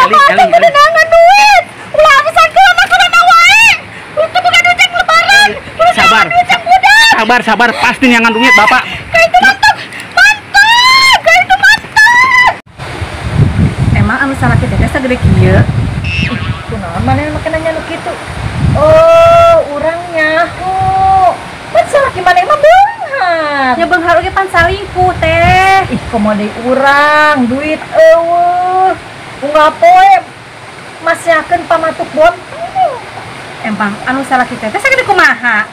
Eling kedenangan duit. Ulah bisa ke anak-anak wae. Itu bukan duit cek lebaran. Sabar. Sabar, pasti nyangan duit Bapak. Kayak itu mantap. Kayak itu mantap. Emang anu salah kita teh sagede kieu. Ih, kunaon maneh make nanya nu kitu? Oh, urang nyaho. Mun salah ki maneh mah beunghar. Ya beunghar oge pan salingkuh teh. Ih, komo deui urang duit eueuh. Unggal poe masyakeun pamatuk bot. Empang anu salah kita teh sagede kumaha?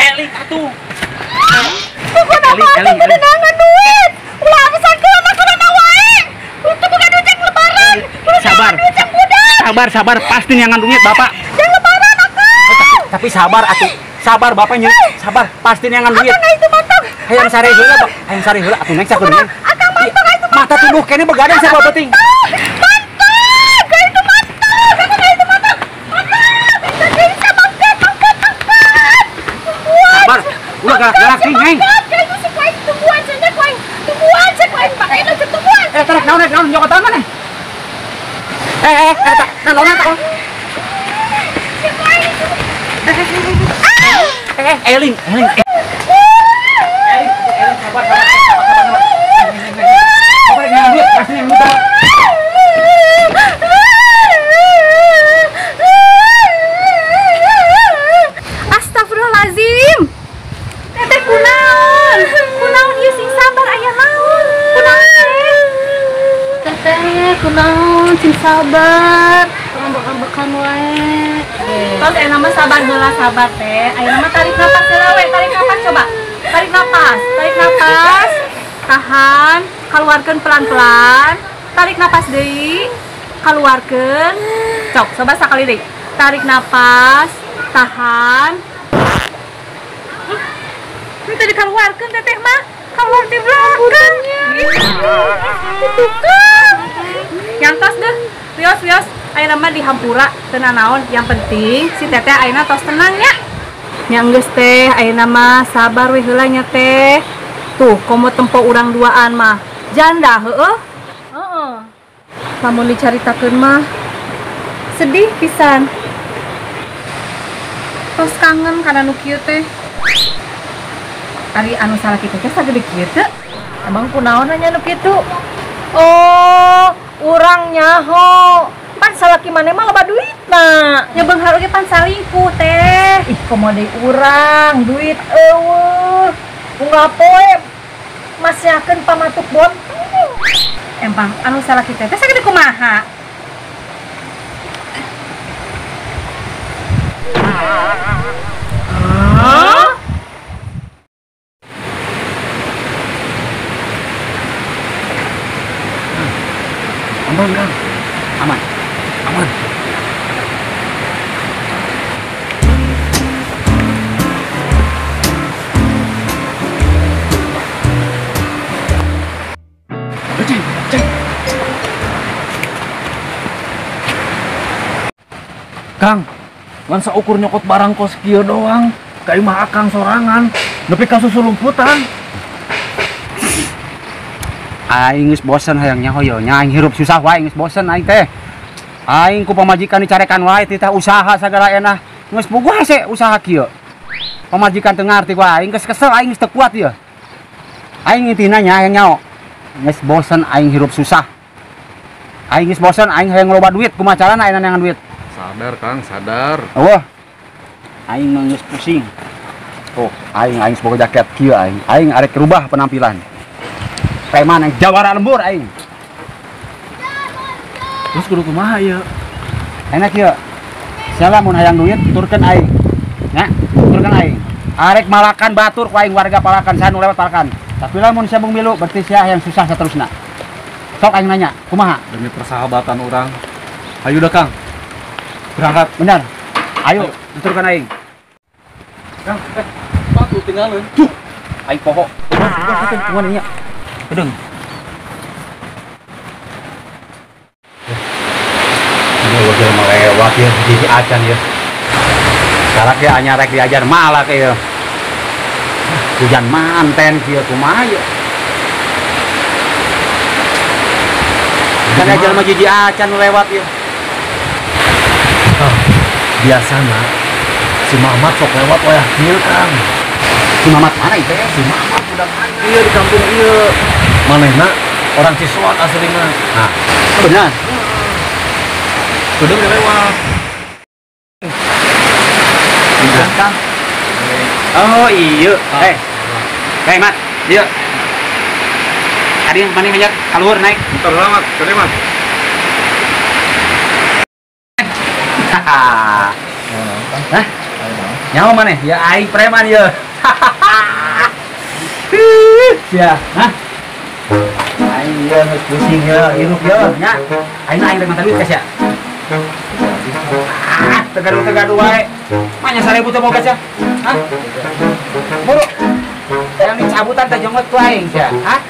Eling atuh. Eling kedenangan duit. Ulah bisa ke anak-anak wae. Itu bukan duit cek lebaran. Sabar, pasti nyangan duit Bapak. Cek lebaran akang. Tapi sabar atuh. Sabar Bapaknya. Sabar, pasti nyangan duit. Akang itu mantap. Hayang sare heula, Pak. Hayang sare heula atuh neng sakeun neng. Akang mantap itu. Mata tuluh kene begadang sa Bapak ting. Mantap. Kayak itu mantap. Kayak itu mantap. Mantap. Bisa mangkat. Sabar. Ulah galak ting, neng. Kayak itu si kuaing tumbuhan saja kuaing. Tumbuhan saja kuaing pakai itu tumbuhan. Terus naon nyokotan mana? Naon eta? Si kuaing itu. Eling. Sabar. Bapak nyangan duit, pasti nyangan duit. Astagfirullahaladzim. Teteh kunaon ieu sing sabar aya naon? Kunaon teh? Teteh kunaon sing sabar? Ambek-ambekan wae. Tos aya mah sabar heula sabar teh. Aya mah tarik napas heula we, tarik napas coba. Tarik napas. Tahan, keluarkan pelan-pelan. Tarik napas deui. Keluarkan. Cok, coba sakali deui. Tarik napas, tahan. Itu dikeluarkan teteh mah. Keluar di belakang. Itu kan. Yang tos deh. Wios. Ayeuna mah dihampura teu naon. Yang penting si teteh ayeuna tos tenang ya. Nya geus teh ayeuna mah sabar we heula nya teh. Tuh, komo tempo urang duaan mah janda heueuh. Heeh. Lamun dicaritakeun mah sedih pisan. Tos kangen kana nu kieu teh. Ari anu salah kitu teh sagede kieu teh. Emang kunaon nya nu kitu? Oh, urang nyaho. Pan salah ki maneh mah loba duitna. Nya beunghar oge pan salingkuh teh. Ih, komo deui urang duit eueuh. Unggal poe masyakeun pamatuk bot. Empang anu salah kita teh sagede kumaha? Aman. Kang, ngan saukur nyokot barang kos kieu doang, ka imah akang sorangan, nepi ka susulumputan. Aing geus bosen hayang nyahoyo, nya aing hirup susah wae geus bosen aing teh. Aing ku pamajikan dicarekan wae ti teh usaha sagala enah. Geus bogoh hese usaha kieu. Pamajikan teu ngarti wae, aing geus kesel aing geus teu kuat ieu. Aing intina nya hayang nyao. Geus bosen aing hirup susah. Aing geus bosen aing hayang loba duit, kumaha carana ayeuna neangan duit? Sadar Kang, sadar. Wah, aing mah geus pusing. Oh, aing sebagai jaket kieu aing arek rubah penampilan. Preman yang jawara lembur aing. Terus kudu kumaha ieu? Enak kieu. Siapa mun hayang duit turkeun aing. Nya, turkeun aing. Arek malakan batur ku aing warga Palakan sanu lewat Palakan. Tapi lamun sabung milu berarti sia yang susah saterusna. Sok aing nanya, kumaha? Demi persahabatan orang. Ayo dah Kang. Berangkat. Benar. Ayo, tuturkan aing. Kang, batu tinggalin. Aing poho. Kumaha nya? Kedeng. Ini wakil melewat ya, di acan ya. Sekarang ya hanya rek diajar malah kayak hujan manten kia kumaha ya. Kan ajar mah jadi acan lewat ya. Biasana si Mamat sok lewat wayah kieu Kang. Si Mamat mana itu ya? Si Mamat udah mana? Iya di kampung ieu. Manehna orang Ciswat aslina. Nah, benar. Sudah lewat. Benar Kang. Oh iya. Mat. Iya. Tadi yang mana banyak kaluhur naik. Bentar lewat, tadi Mas. Hah? Nyawa mana? Ya aing preman ya. Ya, hah? Aing ya pusing ya, hirup ya. Nya, aing preman tadi kas ya. Tegaduh wae. Manya 1000 teh boga sia. Hah? Buru. Yang dicabutan teh jonggot ku aing sia. Hah?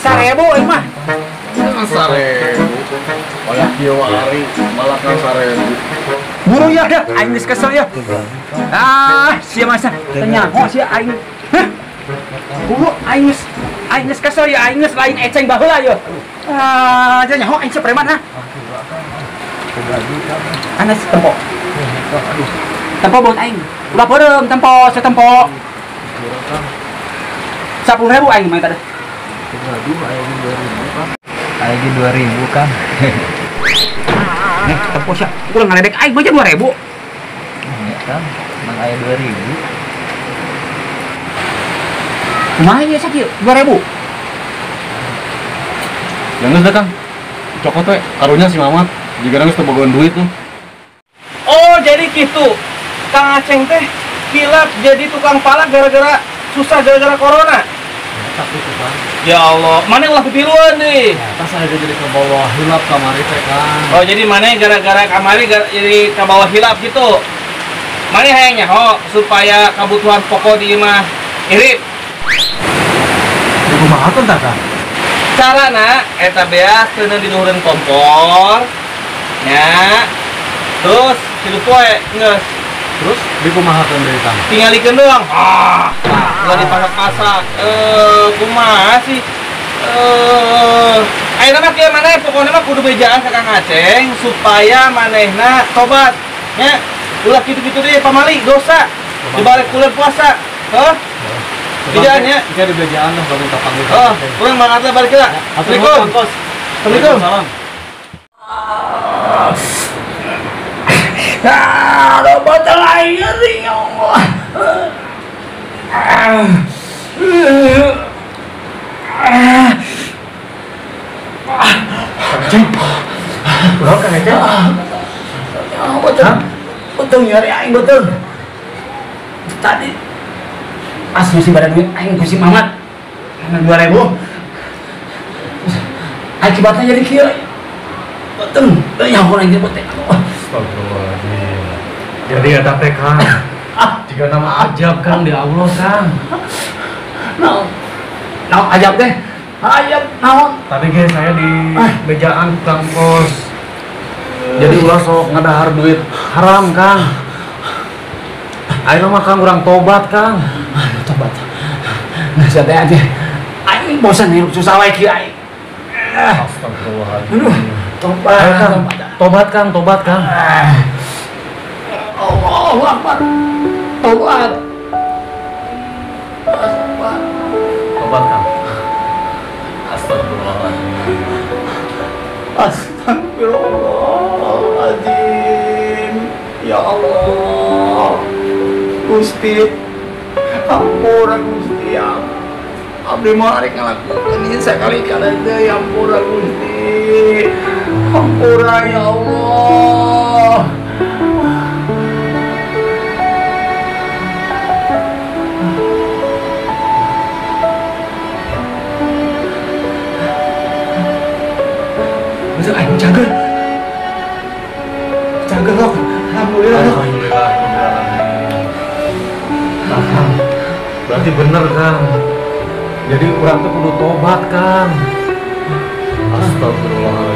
1000 aing mah. 1000. Wayah kieu ari malah Kang 1000. Buru ya dah, aing geus kesel ya. Sia masa tanya, sia aing. Hah? Buru aing geus kesel ya, aing geus lain eceng baheula ya. Nya nyaho aing preman ha. Anas tempo. Tempo buat aing. Ulah beureum tempo, setempo. 10.000 aing main tadi. Aing 2000 Kang. Nih, tempo sia. Kurang ngaledek aing mah 2.000. Iya Kang, mang aya 2000. Kumaha ieu sakieu? 2.000. Jangan dah Kang. Cokot we karunya si Mamat. Jika nangis tebogoan duit tuh. Oh, jadi gitu. Kang Aceng teh kilap jadi tukang palak gara-gara susah gara-gara corona. Tapi tuh Kang. Ya Allah, mana ulah ketiluan nih. Pas saya jadi ke bawah hilap kamari teh Kang. Oh, jadi mana gara-gara kamari jadi ke bawah hilap gitu. Mana hayangnya supaya kebutuhan pokok di imah irit. Di rumah apa tah Kang? Carana eta beas teu di luhureun kompor. Ya. Terus hidup poe geus. Terus dikumahakeun deui Kang. Tingalikeun doang. Ulah dipasak-pasak. Kumaha sih? Ayeuna mah kieu maneh pokona mah kudu bejaan ka Kang Aceng supaya manehna tobat. Nya, ulah kitu-kitu deui pamali dosa. Dibalik bulan puasa. Heuh? Bejaan nya. Jika di bejaan lah kalau minta panggil. Urang banget lah balik heula. Assalamualaikum. Assalamualaikum. Salam. Dapat lain ya Allah. Berapa kan aja? Betul. Betul nyari aing betul. Tadi pas masih badan duit aing ku si Mamat. 2.000. Akibatnya jadi kieu. Betul. Ya orang ini betul. Astagfirullahaladzim. Jadi ada teh Kang. Jika nama ajab Kang di Allah Kang. Nah, ajab teh. Ajab naon? Tadi guys saya di bejaan Kang Kos. Jadi ulah sok ngadahar duit haram Kang. Ayo mah Kang urang tobat Kang. Tobat. Nah, saya teh aja. Aing bosan hirup susah wae kieu aing. Astagfirullahaladzim. Tobat. Ayo Kang, tobat Kang, tobat Kang. Allahu Akbar. Tobat. Tobat Kang. Astagfirullahaladzim. Astagfirullahaladzim. Ya Allah. Gusti. Ampura Gusti ya. Abdi mau arek ngalakukeun ieu sakali-kali deui ampura Gusti. Ampura ya Allah. Ayo cager. Cager kok. Alhamdulillah. Alhamdulillah. Kang, berarti bener Kang. Jadi orang tuh kudu tobat Kang. Astagfirullahaladzim.